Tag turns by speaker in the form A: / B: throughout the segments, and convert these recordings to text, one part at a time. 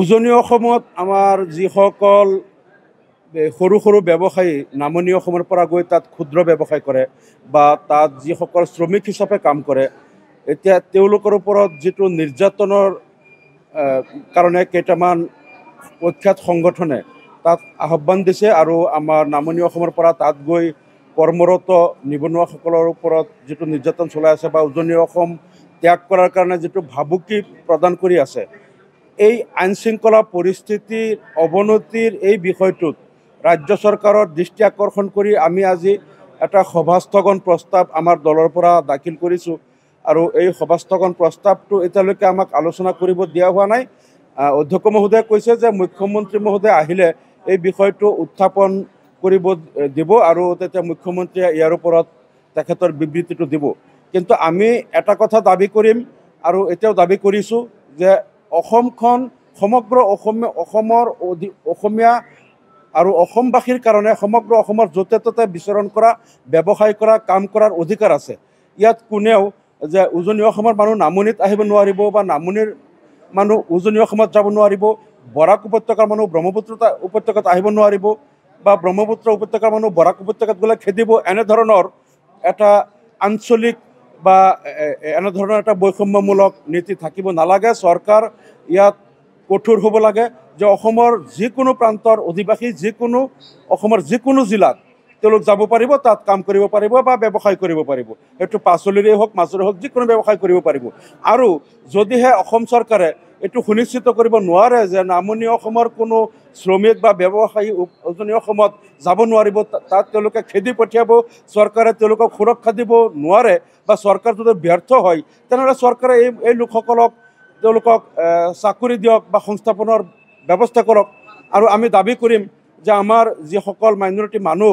A: উজনি অসমত আমাৰ যিসকল সৰু সৰু ব্যৱসায়ী নামনি অসমৰ পৰা গৈ তাত ক্ষুদ্ৰ ব্যৱসায় কৰে বা তাত যিসকল শ্ৰমিক হিচাপে কাম কৰে, এতিয়া তেওঁলোকৰ ওপৰত যিটো নিৰ্যাতনৰ কাৰণে কেইটামান প্ৰখ্যাত সংগঠনে তাত আহ্বান দিছে আৰু আমাৰ নামনি অসমৰ পৰা তাত গৈ কৰ্মৰত নিবনুৱাসকলৰ ওপৰত যিটো নিৰ্যাতন চলাই আছে বা উজনি অসম ত্যাগ কৰাৰ কাৰণে যিটো ভাবুকি প্ৰদান কৰি আছে, এই আইন শৃংখলা পৰিস্থিতিৰ অৱনতিৰ এই বিষয়টোত ৰাজ্য চৰকাৰৰ দৃষ্টি আকৰ্ষণ কৰি আমি আজি এটা সভাস্থগন প্ৰস্তাৱ আমাৰ দলৰ পৰা দাখিল কৰিছোঁ আৰু এই সভাস্থগন প্ৰস্তাৱটো এতিয়ালৈকে আমাক আলোচনা কৰিব দিয়া হোৱা নাই। অধ্যক্ষ মহোদয়ে কৈছে যে মুখ্যমন্ত্ৰী মহোদয় আহিলে এই বিষয়টো উত্থাপন কৰিব দিব আৰু তেতিয়া মুখ্যমন্ত্ৰীয়ে ইয়াৰ ওপৰত তেখেতৰ বিবৃতিটো দিব। কিন্তু আমি এটা কথা দাবী কৰিম আৰু এতিয়াও দাবী কৰিছোঁ যে অসমখন সমগ্ৰ অসমৰ অসমীয়া আৰু অসমবাসীৰ কাৰণে সমগ্ৰ অসমৰ য'তে ত'তে বিচৰণ কৰা, ব্যৱসায় কৰা, কাম কৰাৰ অধিকাৰ আছে। ইয়াত কোনেও যে উজনি অসমৰ মানুহ নামনিত আহিব নোৱাৰিব বা নামনিৰ মানুহ উজনি অসমত যাব নোৱাৰিব, বৰাক উপত্যকাৰ মানুহ ব্ৰহ্মপুত্ৰ উপত্যকাত আহিব নোৱাৰিব বা ব্ৰহ্মপুত্ৰ উপত্যকাৰ মানুহ বৰাক উপত্যকাত গ'লে খেদিব, এনেধৰণৰ এটা আঞ্চলিক বা এনেধৰণৰ এটা বৈষম্যমূলক নীতি থাকিব নালাগে। চৰকাৰ ইয়াত কঠোৰ হ'ব লাগে যে অসমৰ যিকোনো প্ৰান্তৰ অধিবাসী অসমৰ যিকোনো জিলাত তেওঁলোক যাব পাৰিব, তাত কাম কৰিব পাৰিব বা ব্যৱসায় কৰিব পাৰিব। সেইটো পাচলিৰে হওক, মাছৰে হওক, যিকোনো ব্যৱসায় কৰিব পাৰিব। আৰু যদিহে অসম চৰকাৰে এইটো সুনিশ্চিত কৰিব নোৱাৰে যে নামনি অসমৰ কোনো শ্ৰমিক বা ব্যৱসায়ী উজনি অসমত যাব নোৱাৰিব, তাত তেওঁলোকে খেদি পঠিয়াব, চৰকাৰে তেওঁলোকক সুৰক্ষা দিব নোৱাৰে বা চৰকাৰ যদি ব্যৰ্থ হয়, তেনেহ'লে চৰকাৰে এই লোকসকলক তেওঁলোকক চাকৰি দিয়ক বা সংস্থাপনৰ ব্যৱস্থা কৰক। আৰু আমি দাবী কৰিম যে আমাৰ যিসকল মাইনৰিটি মানুহ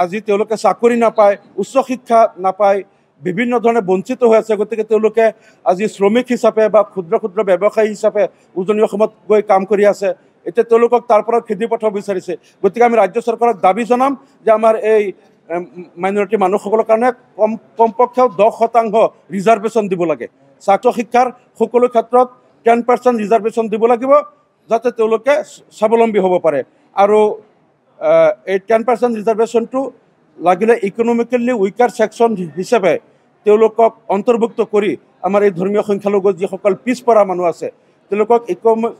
A: আজি তেওঁলোকে চাকৰি নাপায়, উচ্চ শিক্ষা নাপায়, বিভিন্ন ধৰণে বঞ্চিত হৈ আছে, গতিকে তেওঁলোকে আজি শ্ৰমিক হিচাপে বা ক্ষুদ্ৰ ক্ষুদ্ৰ ব্যৱসায়ী হিচাপে উজনি অসমত গৈ কাম কৰি আছে। এতিয়া তেওঁলোকক তাৰ পৰা খেদি পঠাব বিচাৰিছে। গতিকে আমি ৰাজ্য চৰকাৰক দাবী জনাম যে আমাৰ এই মাইনৰিটি মানুহসকলৰ কাৰণে কমপক্ষেও 10% ৰিজাৰ্ভেশ্যন দিব লাগে। ছাত্ৰ শিক্ষাৰ সকলো ক্ষেত্ৰত 10% ৰিজাৰ্ভেশ্যন দিব লাগিব, যাতে তেওঁলোকে স্বাৱলম্বী হ'ব পাৰে। আৰু এই 10% ৰিজাৰ্ভেশ্যনটো লাগিলে ইকনমিকেলি উইকাৰ ছেকশ্যন হিচাপে তেওঁলোকক অন্তৰ্ভুক্ত কৰি আমাৰ এই ধৰ্মীয় সংখ্যালঘু যিসকল পিছপৰা মানুহ আছে, তেওঁলোকক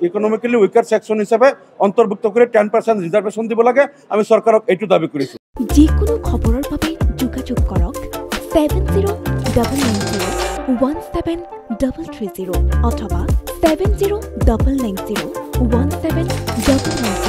A: ইকনমিকেলি উইকাৰ ছেকশ্যন হিচাপে অন্তৰ্ভুক্ত কৰি 10% ৰিজাৰ্ভেশ্যন দিব লাগে। আমি চৰকাৰক এইটো দাবী কৰিছোঁ।
B: যিকোনো খবৰৰ বাবে যোগাযোগ কৰক 7099017330 অথবা 7099017900।